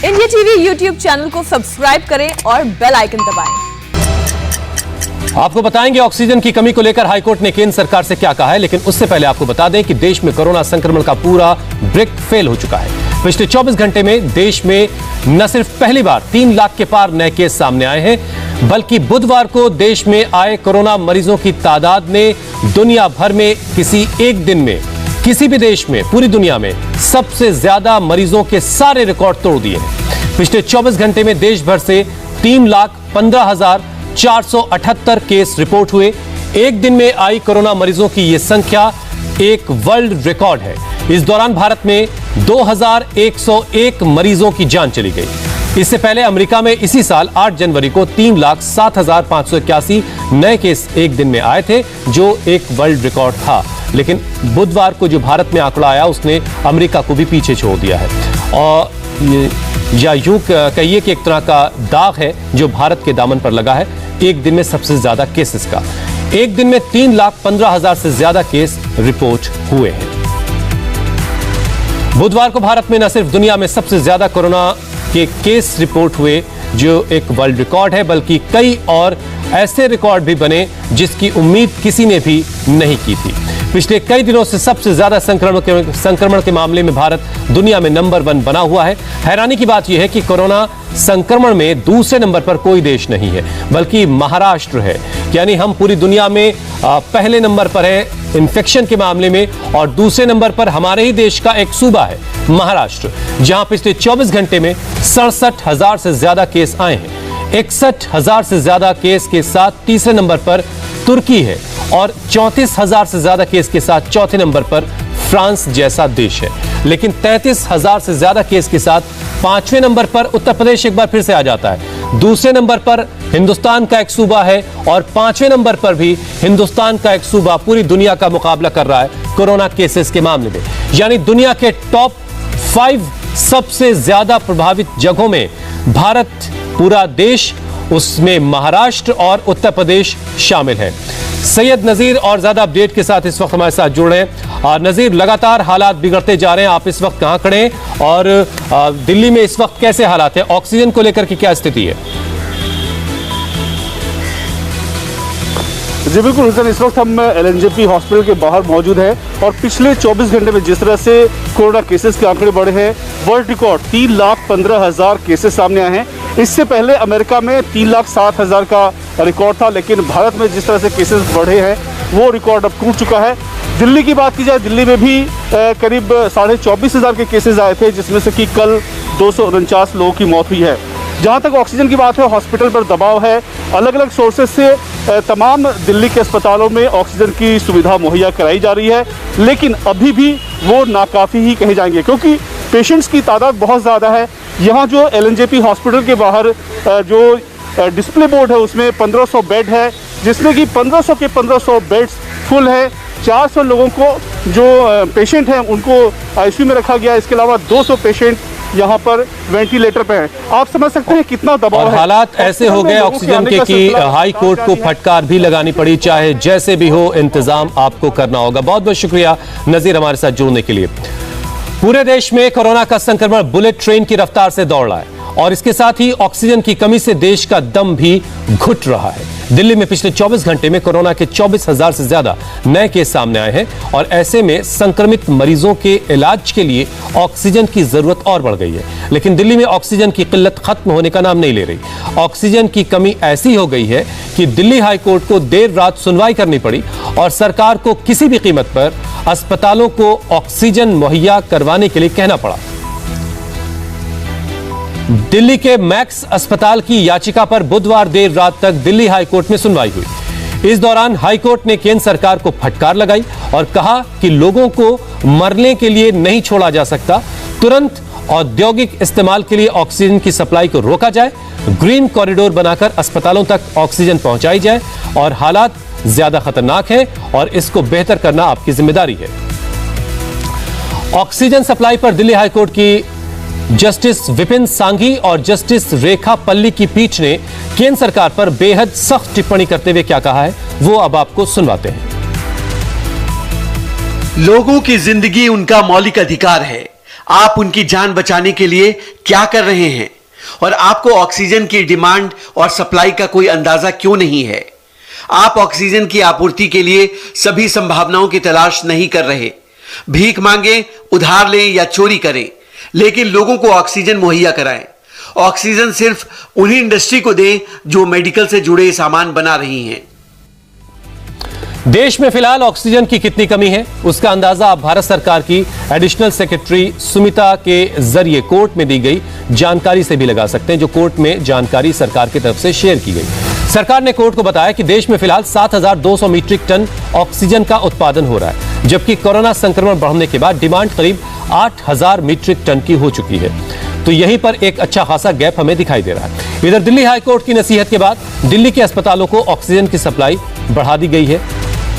India TV YouTube channel को subscribe करें और बेल आइकन दबाएं। आपको बताएंगे ऑक्सीजन की कमी को लेकर हाईकोर्ट ने केंद्र सरकार से क्या कहा है, लेकिन उससे पहले आपको बता दें कि देश में कोरोना संक्रमण का पूरा ब्रेक फेल हो चुका है। पिछले 24 घंटे में देश में न सिर्फ पहली बार 3 लाख के पार नए केस सामने आए हैं, बल्कि बुधवार को देश में आए कोरोना मरीजों की तादाद ने दुनिया भर में किसी एक दिन में किसी भी देश में पूरी दुनिया में सबसे ज्यादा मरीजों के सारे रिकॉर्ड तोड़ दिए हैं। पिछले 24 घंटे में देश भर से 3,15,478 केस रिपोर्ट हुए। एक दिन में आई कोरोना मरीजों की यह संख्या एक वर्ल्ड रिकॉर्ड है। इस दौरान भारत में 2,101 मरीजों की जान चली गई। इससे पहले अमेरिका में इसी साल 8 जनवरी को 3,07,581 नए केस एक दिन में आए थे, जो एक वर्ल्ड रिकॉर्ड था। लेकिन बुधवार को जो भारत में आंकड़ा आया उसने अमेरिका को भी पीछे छोड़ दिया है, और या यूं कहिए कि एक तरह का दाग है जो भारत के दामन पर लगा है एक दिन में सबसे ज्यादा केसेस का। एक दिन में 3,15,000 से ज्यादा केस रिपोर्ट हुए हैं। बुधवार को भारत में न सिर्फ दुनिया में सबसे ज्यादा कोरोना के केस रिपोर्ट हुए, जो एक वर्ल्ड रिकॉर्ड है, बल्कि कई और ऐसे रिकॉर्ड भी बने जिसकी उम्मीद किसी ने भी नहीं की थी। पिछले कई दिनों से सबसे ज्यादा संक्रमण के मामले में भारत दुनिया में नंबर 1 बना हुआ है। हैरानी की बात यह है कि कोरोना संक्रमण में दूसरे नंबर पर कोई देश नहीं है, बल्कि महाराष्ट्र है। यानी हम पूरी दुनिया में पहले नंबर पर है इन्फेक्शन के मामले में, और दूसरे नंबर पर हमारे ही देश का एक सूबा है महाराष्ट्र, जहां पिछले 24 घंटे में 67,000 से ज्यादा केस आए हैं। 61,000 से ज्यादा केस के साथ तीसरे नंबर पर तुर्की है, और 34,000 से ज्यादा केस के साथ चौथे नंबर पर फ्रांस जैसा देश है। लेकिन 33,000 से ज्यादा केस के साथ 5वें नंबर पर उत्तर प्रदेश एक बार फिर से आ जाता है। दूसरे नंबर पर हिंदुस्तान का एक सूबा है, और 5वें नंबर पर भी हिंदुस्तान का एक सूबा पूरी दुनिया का मुकाबला कर रहा है कोरोना केसेस के मामले में। यानी दुनिया के टॉप 5 सबसे ज्यादा प्रभावित जगहों में भारत पूरा देश, उसमें महाराष्ट्र और उत्तर प्रदेश शामिल है। सैयद नजीर और ज्यादा अपडेट के साथ इस वक्त हमारे साथ जुड़ रहे हैं। नजीर, लगातार हालात बिगड़ते जा रहे हैं, आप इस वक्त कहां खड़े हैं और दिल्ली में इस वक्त कैसे हालात हैं? ऑक्सीजन को लेकर की क्या स्थिति है? जी बिल्कुल हुसैन, इस वक्त हम LNJP हॉस्पिटल के बाहर मौजूद हैं, और पिछले 24 घंटे में जिस तरह से कोरोना केसेस के आंकड़े बढ़े हैं, वर्ल्ड रिकॉर्ड 3,15,000 केसेस सामने आए हैं। इससे पहले अमेरिका में 3,07,000 का रिकॉर्ड था, लेकिन भारत में जिस तरह से केसेस बढ़े हैं वो रिकॉर्ड अब टूट चुका है। दिल्ली की बात की जाए, दिल्ली में भी करीब 24,500 के केसेस आए थे, जिसमें से कि कल 249 लोगों की मौत हुई है। जहां तक ऑक्सीजन की बात है, हॉस्पिटल पर दबाव है। अलग अलग सोर्सेज से तमाम दिल्ली के अस्पतालों में ऑक्सीजन की सुविधा मुहैया कराई जा रही है, लेकिन अभी भी वो नाकाफ़ी ही कहे जाएंगे, क्योंकि पेशेंट्स की तादाद बहुत ज़्यादा है। यहाँ जो LNJP हॉस्पिटल के बाहर जो डिस्प्ले बोर्ड है उसमें 1500 बेड है, जिसमें कि 1500 के 1500 बेड्स फुल है। 400 लोगों को जो पेशेंट हैं उनको ICU में रखा गया है। इसके अलावा 200 पेशेंट यहाँ पर वेंटिलेटर पे हैं। आप समझ सकते हैं कितना दबाव है। हालात ऐसे हो गए ऑक्सीजन के कि हाई कोर्ट को फटकार भी लगानी पड़ी, चाहे जैसे भी हो इंतजाम आपको करना होगा। बहुत बहुत शुक्रिया नजीर हमारे साथ जुड़ने के लिए। पूरे देश में कोरोना का संक्रमण बुलेट ट्रेन की रफ्तार से दौड़ रहा है, और इसके साथ ही ऑक्सीजन की कमी से देश का दम भी घुट रहा है। दिल्ली में पिछले 24 घंटे में कोरोना के 24,000 से ज्यादा नए केस सामने आए हैं, और ऐसे में संक्रमित मरीजों के इलाज के लिए ऑक्सीजन की जरूरत और बढ़ गई है। लेकिन दिल्ली में ऑक्सीजन की किल्लत खत्म होने का नाम नहीं ले रही। ऑक्सीजन की कमी ऐसी हो गई है कि दिल्ली हाई कोर्ट को देर रात सुनवाई करनी पड़ी, और सरकार को किसी भी कीमत पर अस्पतालों को ऑक्सीजन मुहैया करवाने के लिए कहना पड़ा। दिल्ली के मैक्स अस्पताल की याचिका पर बुधवार देर रात तक दिल्ली हाईकोर्ट में सुनवाई हुई। इस दौरान हाईकोर्ट ने केंद्र सरकार को फटकार लगाई और कहा कि लोगों को मरने के लिए नहीं छोड़ा जा सकता। तुरंत औद्योगिक इस्तेमाल के लिए ऑक्सीजन की सप्लाई को रोका जाए, ग्रीन कॉरिडोर बनाकर अस्पतालों तक ऑक्सीजन पहुंचाई जाए, और हालात ज्यादा खतरनाक हैं और इसको बेहतर करना आपकी जिम्मेदारी है। ऑक्सीजन सप्लाई पर दिल्ली हाईकोर्ट की जस्टिस विपिन सांघी और जस्टिस रेखा पल्ली की पीठ ने केंद्र सरकार पर बेहद सख्त टिप्पणी करते हुए क्या कहा है, वो अब आपको सुनवाते हैं। लोगों की जिंदगी उनका मौलिक अधिकार है। आप उनकी जान बचाने के लिए क्या कर रहे हैं और आपको ऑक्सीजन की डिमांड और सप्लाई का कोई अंदाजा क्यों नहीं है? आप ऑक्सीजन की आपूर्ति के लिए सभी संभावनाओं की तलाश नहीं कर रहे। भीख मांगे, उधार लें या चोरी करें, लेकिन लोगों को ऑक्सीजन मुहैया कराएं। ऑक्सीजन सिर्फ उन्हीं इंडस्ट्री को दें जो मेडिकल से जुड़े सामान बना रही हैं। देश में फिलहाल ऑक्सीजन की कितनी कमी है, उसका अंदाजा आप भारत सरकार की एडिशनल सेक्रेटरी सुमिता के जरिए कोर्ट में दी गई जानकारी से भी लगा सकते हैं, जो कोर्ट में जानकारी सरकार की तरफ से शेयर की गई। सरकार ने कोर्ट को बताया कि देश में फिलहाल 7,200 मीट्रिक टन ऑक्सीजन का उत्पादन हो रहा है, जबकि कोरोना संक्रमण बढ़ने के बाद डिमांड करीब 8,000 मीट्रिक टन की हो चुकी है। तो यहीं पर एक अच्छा खासा गैप हमें दिखाई दे रहा है। इधर दिल्ली हाईकोर्ट की नसीहत के बाद दिल्ली के अस्पतालों को ऑक्सीजन की सप्लाई बढ़ा दी गई है।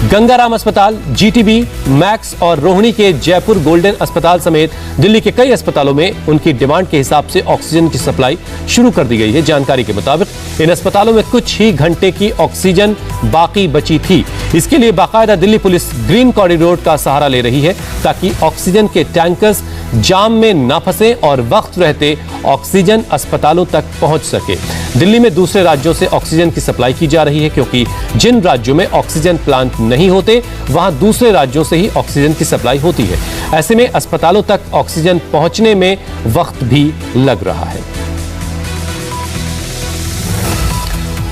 गंगाराम अस्पताल, जीटीबी, मैक्स और रोहिणी के जयपुर गोल्डन अस्पताल समेत दिल्ली के कई अस्पतालों में उनकी डिमांड के हिसाब से ऑक्सीजन की सप्लाई शुरू कर दी गई है। जानकारी के मुताबिक इन अस्पतालों में कुछ ही घंटे की ऑक्सीजन बाकी बची थी। इसके लिए बाकायदा दिल्ली पुलिस ग्रीन कॉरिडोर का सहारा ले रही है ताकि ऑक्सीजन के टैंकर्स जाम में ना फंसे और वक्त रहते ऑक्सीजन अस्पतालों तक पहुंच सके। दिल्ली में दूसरे राज्यों से ऑक्सीजन की सप्लाई की जा रही है, क्योंकि जिन राज्यों में ऑक्सीजन प्लांट नहीं होते वहां दूसरे राज्यों से ही ऑक्सीजन की सप्लाई होती है। ऐसे में अस्पतालों तक ऑक्सीजन पहुंचने में वक्त भी लग रहा है।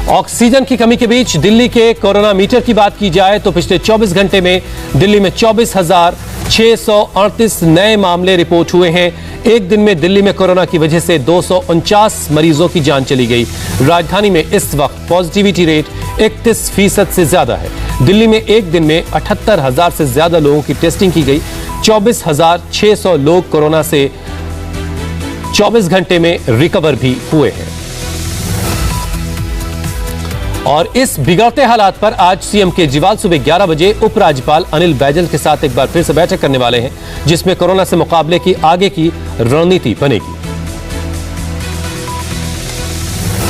ऑक्सीजन की कमी के बीच दिल्ली के कोरोना मीटर की बात की जाए तो पिछले 24 घंटे में दिल्ली में 24,638 नए मामले रिपोर्ट हुए हैं। एक दिन में दिल्ली में कोरोना की वजह से 249 मरीजों की जान चली गई। राजधानी में इस वक्त पॉजिटिविटी रेट 31% से ज्यादा है। दिल्ली में एक दिन में 78,000 से ज्यादा लोगों की टेस्टिंग की गई। 24,600 लोग कोरोना से 24 घंटे में रिकवर भी हुए हैं। और इस बिगड़ते हालात पर आज सीएम केजरीवाल सुबह 11 बजे उपराज्यपाल अनिल बैजल के साथ एक बार फिर से बैठक करने वाले हैं, जिसमें कोरोना से मुकाबले की आगे की रणनीति बनेगी।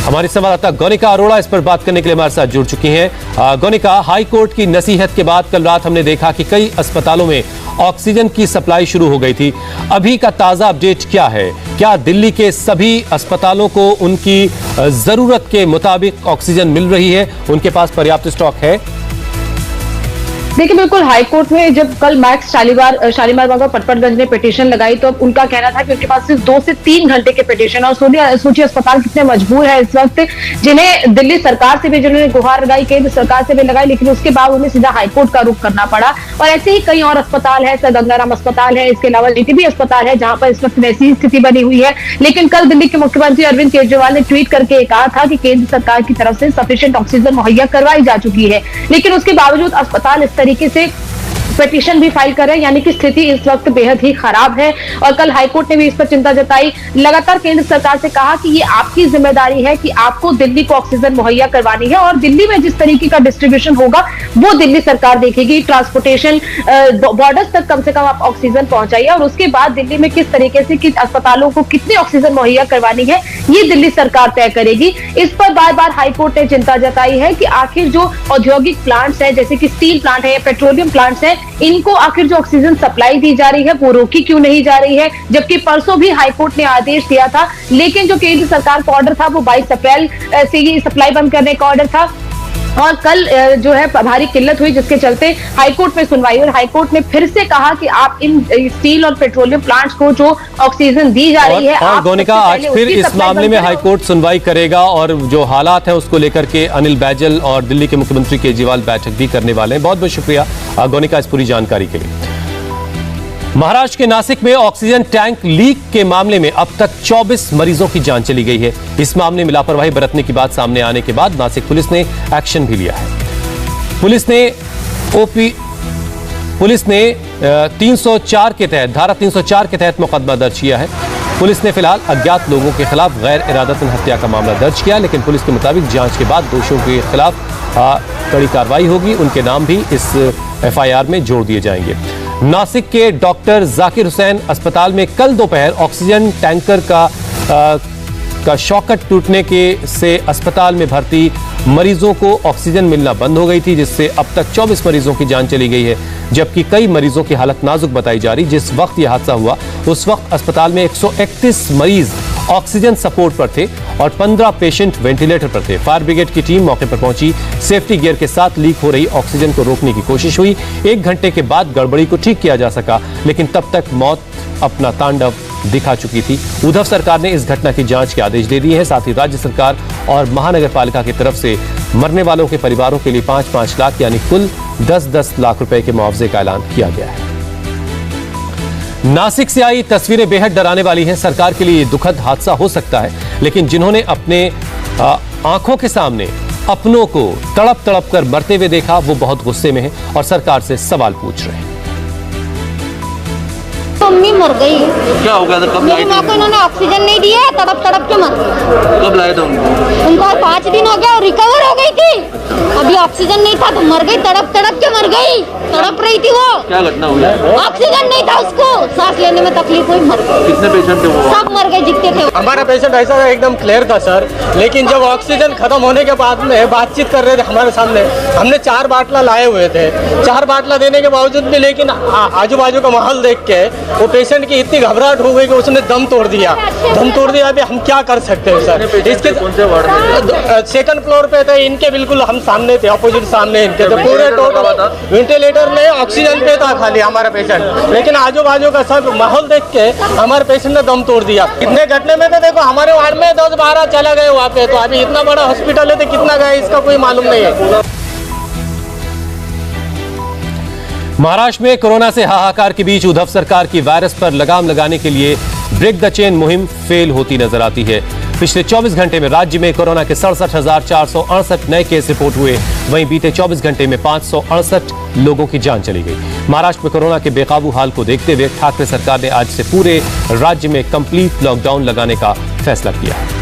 हमारी संवाददाता गौनिका अरोड़ा इस पर बात करने के लिए हमारे साथ जुड़ चुकी हैं। गौनिका, हाई कोर्ट की नसीहत के बाद कल रात हमने देखा कि कई अस्पतालों में ऑक्सीजन की सप्लाई शुरू हो गई थी। अभी का ताजा अपडेट क्या है? क्या दिल्ली के सभी अस्पतालों को उनकी जरूरत के मुताबिक ऑक्सीजन मिल रही है? उनके पास पर्याप्त स्टॉक है? देखिए, बिल्कुल हाईकोर्ट में जब कल मैक्स शालीमार बाग और पटपटगंज ने पिटीशन लगाई तो उनका कहना था कि उनके पास सिर्फ 2 से 3 घंटे के पिटीशन। और सोचिए अस्पताल कितने मजबूर है इस वक्त, जिन्हें दिल्ली सरकार से भी जिन्होंने गुहार लगाई, केंद्र सरकार से भी लगाई, लेकिन उसके बाद उन्हें सीधा हाईकोर्ट का रुख करना पड़ा। और ऐसे ही कई और अस्पताल है, गंगाराम अस्पताल है, इसके अलावा जीटीबी अस्पताल है, जहां पर इस वक्त वैसी स्थिति बनी हुई है। लेकिन कल दिल्ली के मुख्यमंत्री अरविंद केजरीवाल ने ट्वीट करके कहा था कि केंद्र सरकार की तरफ से सफिशिएंट ऑक्सीजन मुहैया करवाई जा चुकी है, लेकिन उसके बावजूद अस्पताल इस तरीके से पिटीशन भी फाइल कर रहे हैं, यानी कि स्थिति इस वक्त बेहद ही खराब है। और कल हाईकोर्ट ने भी इस पर चिंता जताई, लगातार केंद्र सरकार से कहा कि ये आपकी जिम्मेदारी है कि आपको दिल्ली को ऑक्सीजन मुहैया करवानी है और दिल्ली में जिस तरीके का डिस्ट्रीब्यूशन होगा वो दिल्ली सरकार देखेगी। ट्रांसपोर्टेशन बॉर्डर्स तक कम से कम आप ऑक्सीजन पहुंचाइए और उसके बाद दिल्ली में किस तरीके से किस अस्पतालों को कितनी ऑक्सीजन मुहैया करवानी है ये दिल्ली सरकार तय करेगी। इस पर बार बार हाईकोर्ट ने चिंता जताई है कि आखिर जो औद्योगिक प्लांट्स है, जैसे कि स्टील प्लांट है या पेट्रोलियम प्लांट्स है, इनको आखिर जो ऑक्सीजन सप्लाई दी जा रही है वो रोकी क्यों नहीं जा रही है। जबकि परसों भी हाईकोर्ट ने आदेश दिया था, लेकिन जो केंद्र सरकार का ऑर्डर था वो 22 अप्रैल से ही सप्लाई बंद करने का ऑर्डर था। और कल जो है भारी किल्लत हुई, जिसके चलते हाईकोर्ट में सुनवाई और हाईकोर्ट ने फिर से कहा कि आप इन स्टील और पेट्रोलियम प्लांट्स को जो ऑक्सीजन दी जा रही है और गौनिका, आज फिर इस मामले में हाईकोर्ट सुनवाई करेगा और जो हालात है उसको लेकर के अनिल बैजल और दिल्ली के मुख्यमंत्री केजरीवाल बैठक भी करने वाले हैं। बहुत बहुत शुक्रिया गौनिका इस पूरी जानकारी के लिए। महाराष्ट्र के नासिक में ऑक्सीजन टैंक लीक के मामले में अब तक 24 मरीजों की जान चली गई है। इस मामले में लापरवाही बरतने की बात सामने आने के बाद नासिक पुलिस ने एक्शन भी लिया है। पुलिस ने 304 के तहत धारा 304 के तहत मुकदमा दर्ज किया है। पुलिस ने फिलहाल अज्ञात लोगों के खिलाफ गैर इरादतन हत्या का मामला दर्ज किया, लेकिन पुलिस के मुताबिक जांच के बाद दोषियों के खिलाफ कड़ी कार्रवाई होगी। उनके नाम भी इस एफआईआर में जोड़ दिए जाएंगे। नासिक के डॉक्टर जाकिर हुसैन अस्पताल में कल दोपहर ऑक्सीजन टैंकर का शॉकट टूटने से अस्पताल में भर्ती मरीजों को ऑक्सीजन मिलना बंद हो गई थी, जिससे अब तक 24 मरीजों की जान चली गई है, जबकि कई मरीजों की हालत नाजुक बताई जा रही। जिस वक्त यह हादसा हुआ उस वक्त अस्पताल में 131 मरीज ऑक्सीजन सपोर्ट पर थे और 15 पेशेंट वेंटिलेटर पर थे। फायर ब्रिगेड की टीम मौके पर पहुंची। सेफ्टी गियर के साथ लीक हो रही ऑक्सीजन को रोकने की कोशिश हुई। 1 घंटे के बाद गड़बड़ी को ठीक किया जा सका, लेकिन तब तक मौत अपना तांडव दिखा चुकी थी। उद्धव सरकार ने इस घटना की जांच के आदेश दे दिए हैं। साथ ही राज्य सरकार और महानगर पालिका की तरफ से मरने वालों के परिवारों के लिए 5-5 लाख यानी कुल 10-10 लाख रुपए के मुआवजे का ऐलान किया गया है। नासिक से आई तस्वीरें बेहद डराने वाली हैं। सरकार के लिए ये दुखद हादसा हो सकता है, लेकिन जिन्होंने अपने आंखों के सामने अपनों को तड़प तड़प कर मरते हुए देखा वो बहुत गुस्से में है और सरकार से सवाल पूछ रहे हैं। मम्मी मर गई। क्या हो गया था? कब मेरी माँ को इन्होंने ऑक्सीजन नहीं दिया, तड़प तड़प के मर गई। कब लाए थे उनको 5 दिन हो गया और रिकवर हो गई थी। अभी ऑक्सीजन नहीं था तो मर गई, तड़प तड़प के मर गई। तड़प रही थी वो। क्या घटना हुई? ऑक्सीजन नहीं था उसको, सांस लेने में तकलीफ हुई, मर गई। कितने पेशेंट थे वो? सब मर गए जितने थे। हमारा पेशेंट ऐसा एकदम क्लियर था सर, लेकिन जब ऑक्सीजन खत्म होने के बाद में बातचीत कर रहे थे हमारे सामने, हमने 4 बाटला लाए हुए थे। 4 बाटला देने के बावजूद भी लेकिन आजू बाजू का माहौल देख के वो पेशेंट की इतनी घबराहट हो गई कि उसने दम तोड़ दिया। अभी हम क्या कर सकते हैं सर? इसके कौन से वार्ड में? 2nd फ्लोर पे थे इनके, बिल्कुल हम सामने थे, अपोजिट सामने इनके थे। पूरे टोटल वेंटिलेटर में ऑक्सीजन पे था खाली हमारा पेशेंट, लेकिन आजू बाजू का सब माहौल देख के हमारे पेशेंट ने दम तोड़ दिया। इतने घटने में तो देखो हमारे वार्ड में 10-12 चला गए वहाँ पे, तो अभी इतना बड़ा हॉस्पिटल है तो कितना गए इसका कोई मालूम नहीं है। महाराष्ट्र में कोरोना से हाहाकार के बीच उद्धव सरकार की वायरस पर लगाम लगाने के लिए ब्रेक द चेन मुहिम फेल होती नजर आती है। पिछले 24 घंटे में राज्य में कोरोना के 67,468 नए केस रिपोर्ट हुए। वहीं बीते 24 घंटे में 568 लोगों की जान चली गई। महाराष्ट्र में कोरोना के बेकाबू हाल को देखते हुए ठाकरे सरकार ने आज से पूरे राज्य में कंप्लीट लॉकडाउन लगाने का फैसला किया है।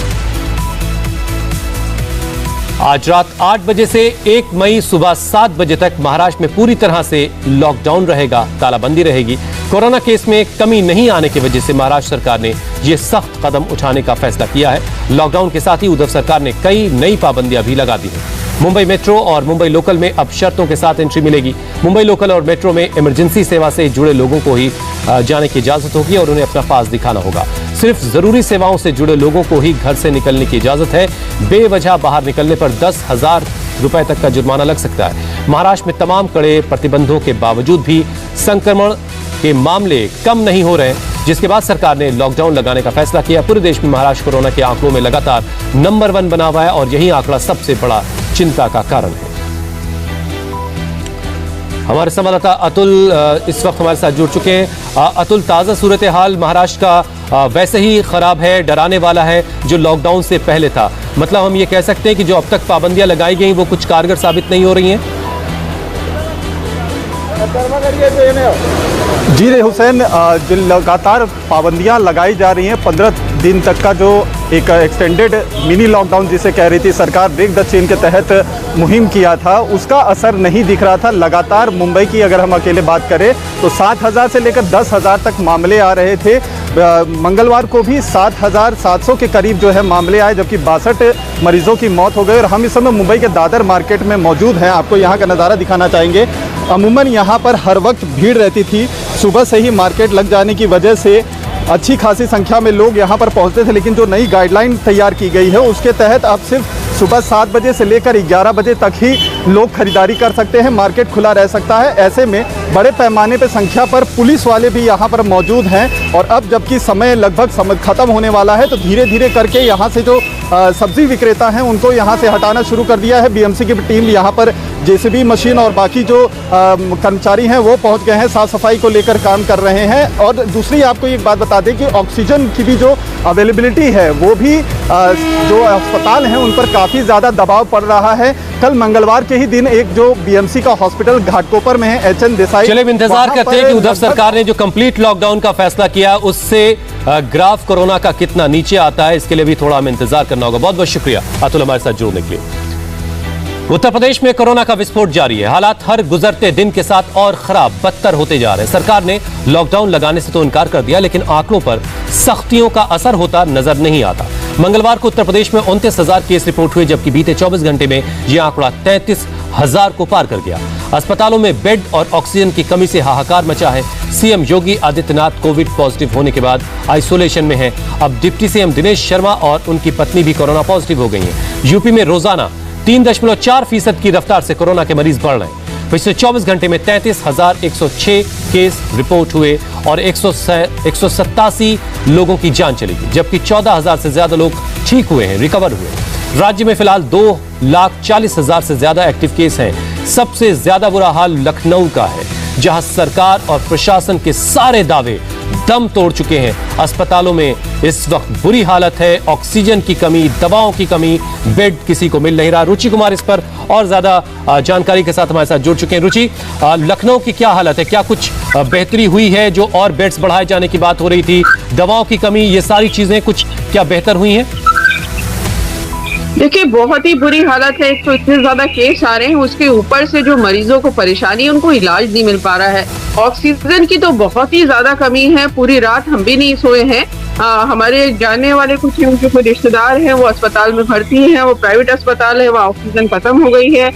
आज रात 8 बजे से 1 मई सुबह 7 बजे तक महाराष्ट्र में पूरी तरह से लॉकडाउन रहेगा, तालाबंदी रहेगी। कोरोना केस में कमी नहीं आने की वजह से महाराष्ट्र सरकार ने यह सख्त कदम उठाने का फैसला किया है। लॉकडाउन के साथ ही उद्धव सरकार ने कई नई पाबंदियां भी लगा दी हैं। मुंबई मेट्रो और मुंबई लोकल में अब शर्तों के साथ एंट्री मिलेगी। मुंबई लोकल और मेट्रो में इमरजेंसी सेवा से जुड़े लोगों को ही जाने की इजाजत होगी और उन्हें अपना पास दिखाना होगा। सिर्फ जरूरी सेवाओं से जुड़े लोगों को ही घर से निकलने की इजाजत है। बेवजह बाहर निकलने पर 10,000 रुपए तक का जुर्माना लग सकता है। महाराष्ट्र में तमाम कड़े प्रतिबंधों के बावजूद भी संक्रमण के मामले कम नहीं हो रहे, जिसके बाद सरकार ने लॉकडाउन लगाने का फैसला किया। पूरे देश में महाराष्ट्र कोरोना के आंकड़ों में लगातार नंबर 1 बना हुआ है और यही आंकड़ा सबसे बड़ा चिंता का कारण है। हमारे संवाददाता अतुल इस वक्त हमारे साथ जुड़ चुके हैं। अतुल, ताजा सूरत हाल महाराष्ट्र का वैसे ही खराब है, डराने वाला है जो लॉकडाउन से पहले था? मतलब हम ये कह सकते हैं कि जो अब तक पाबंदियां लगाई गई वो कुछ कारगर साबित नहीं हो रही हैं? जी हुसैन, जो लगातार पाबंदियां लगाई जा रही हैं, 15 दिन तक का जो एक एक्सटेंडेड मिनी लॉकडाउन जिसे कह रही थी सरकार, ब्रेक द चेन के तहत मुहिम किया था, उसका असर नहीं दिख रहा था। लगातार मुंबई की अगर हम अकेले बात करें तो 7,000 से लेकर 10,000 तक मामले आ रहे थे। मंगलवार को भी 7,700 के करीब जो है मामले आए, जबकि 62 मरीजों की मौत हो गई। और हम इस समय मुंबई के दादर मार्केट में मौजूद हैं, आपको यहाँ का नज़ारा दिखाना चाहेंगे। अमूमन यहाँ पर हर वक्त भीड़ रहती थी, सुबह से ही मार्केट लग जाने की वजह से अच्छी खासी संख्या में लोग यहाँ पर पहुँचते थे। लेकिन जो नई गाइडलाइन तैयार की गई है उसके तहत अब सिर्फ सुबह 7 बजे से लेकर 11 बजे तक ही लोग खरीदारी कर सकते हैं, मार्केट खुला रह सकता है। ऐसे में बड़े पैमाने पर संख्या पर पुलिस वाले भी यहाँ पर मौजूद हैं। और अब जबकि समय लगभग ख़त्म होने वाला है तो धीरे धीरे करके यहाँ से जो सब्जी विक्रेता हैं उनको यहाँ से हटाना शुरू कर दिया है। बीएमसी की टीम यहाँ पर जेसीबी मशीन और बाकी जो कर्मचारी हैं वो पहुँच गए हैं, साफ़ सफाई को लेकर काम कर रहे हैं। और दूसरी आपको एक बात बता दें कि ऑक्सीजन की भी जो अवेलेबिलिटी है वो भी जो अस्पताल हैं उन पर काफ़ी ज़्यादा दबाव पड़ रहा है। कल मंगलवार के ही दिन एक जो बीएमसी का हॉस्पिटल घाटकोपर में है, एचएन देसाई, चलिए इंतजार करते हैं कि उद्धव सरकार ने जो कंप्लीट लॉकडाउन का फैसला किया उससे ग्राफ कोरोना का कितना नीचे आता है। इसके लिए भी थोड़ा हमें इंतजार करना होगा। बहुत बहुत शुक्रिया अतुल हमारे साथ जुड़ने के लिए। उत्तर प्रदेश में कोरोना का विस्फोट जारी है। हालात हर गुजरते दिन के साथ और खराब, बदतर होते जा रहे हैं। सरकार ने लॉकडाउन लगाने से तो इनकार कर दिया, लेकिन आंकड़ों पर सख्तियों का असर होता नजर नहीं आता। मंगलवार को उत्तर प्रदेश में 29,000 केस रिपोर्ट हुए, जबकि बीते 24 घंटे में यह आंकड़ा 33,000 को पार कर गया। अस्पतालों में बेड और ऑक्सीजन की कमी से हाहाकार मचा है। CM Yogi Adityanath Covid positive होने के बाद आइसोलेशन में हैं। अब डिप्टी सीएम दिनेश शर्मा और उनकी पत्नी भी कोरोना पॉजिटिव हो गई हैं। यूपी में रोजाना 3.4% की रफ्तार से कोरोना के मरीज बढ़ रहे हैं। पिछले 24 घंटे में 33,106 केस रिपोर्ट हुए और 187 लोगों की जान चली गई, जबकि 14,000 से ज्यादा लोग ठीक हुए हैं, रिकवर हुए। राज्य में फिलहाल 2,40,000 से ज्यादा एक्टिव केस हैं। सबसे ज्यादा बुरा हाल लखनऊ का है, जहां सरकार और प्रशासन के सारे दावे दम तोड़ चुके हैं। अस्पतालों में इस वक्त बुरी हालत है, ऑक्सीजन की कमी, दवाओं की कमी, बेड किसी को मिल नहीं रहा। रुचि कुमार इस पर और ज्यादा जानकारी के साथ हमारे साथ जुड़ चुके हैं। रुचि, लखनऊ की क्या हालत है? क्या कुछ बेहतरी हुई है? जो और बेड्स बढ़ाए जाने की बात हो रही थी, दवाओं की कमी, ये सारी चीजें कुछ क्या बेहतर हुई हैं? देखिए, बहुत ही बुरी हालत है। एक तो इतने ज्यादा केस आ रहे हैं, उसके ऊपर से जो मरीजों को परेशानी है, उनको इलाज नहीं मिल पा रहा है। ऑक्सीजन की तो बहुत ही ज्यादा कमी है। पूरी रात हम भी नहीं सोए हैं। हमारे जानने वाले कुछ उनके कोई रिश्तेदार हैं, वो अस्पताल में भर्ती हैं, वो प्राइवेट अस्पताल है, वहाँ ऑक्सीजन खत्म हो गई है।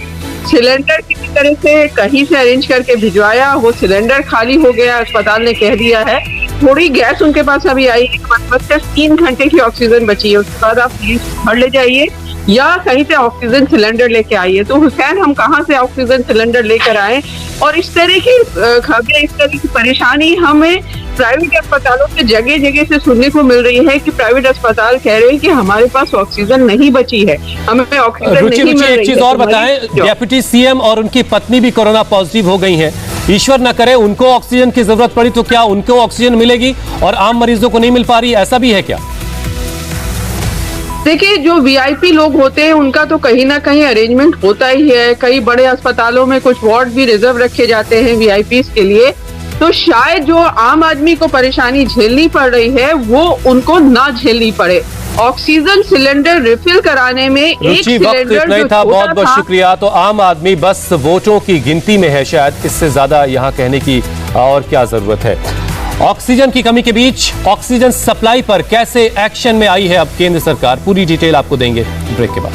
सिलेंडर किसी तरह से कहीं से अरेंज करके भिजवाया, वो सिलेंडर खाली हो गया, अस्पताल ने कह दिया है। थोड़ी गैस उनके पास अभी आई है, बस सिर्फ 3 घंटे की ऑक्सीजन बची है, उसके बाद आप प्लीज भर ले जाइए या कहीं से ऑक्सीजन सिलेंडर लेके आइए। तो हुसैन, हम कहाँ से ऑक्सीजन सिलेंडर लेकर आए? और इस तरह की खबरें, इस तरह की परेशानी हमें प्राइवेट अस्पतालों से जगह जगह से सुनने को मिल रही है कि प्राइवेट अस्पताल कह रहे हैं कि हमारे पास ऑक्सीजन नहीं बची है, हमें ऑक्सीजन नहीं मिल रही है। एक चीज और बताएं, डेप्यूटी सीएम और उनकी पत्नी भी कोरोना पॉजिटिव हो गई हैं। ईश्वर न करे उनको ऑक्सीजन की जरूरत पड़ी तो क्या उनको ऑक्सीजन मिलेगी और आम मरीजों को नहीं मिल पा रही? ऐसा भी है क्या? देखिए, जो वीआईपी लोग होते हैं उनका तो कहीं ना कहीं अरेंजमेंट होता ही है। कई बड़े अस्पतालों में कुछ वार्ड भी रिजर्व रखे जाते हैं वीआईपीज के लिए। तो शायद जो आम आदमी को परेशानी झेलनी पड़ रही है, वो उनको ना झेलनी पड़े। ऑक्सीजन सिलेंडर रिफिल कराने में एक सिलेंडर नहीं था। बहुत बहुत शुक्रिया। तो आम आदमी बस वोटों की गिनती में है, शायद इससे ज्यादा यहाँ कहने की और क्या जरूरत है। ऑक्सीजन की कमी के बीच ऑक्सीजन सप्लाई पर कैसे एक्शन में आई है अब केंद्र सरकार, पूरी डिटेल आपको देंगे ब्रेक के बाद।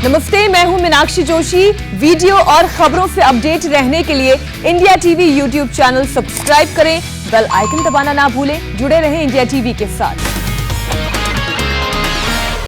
नमस्ते, मैं हूं मीनाक्षी जोशी। वीडियो और खबरों से अपडेट रहने के लिए India TV YouTube channel subscribe करें, बेल आइकन दबाना ना भूलें। जुड़े रहें इंडिया टीवी के साथ।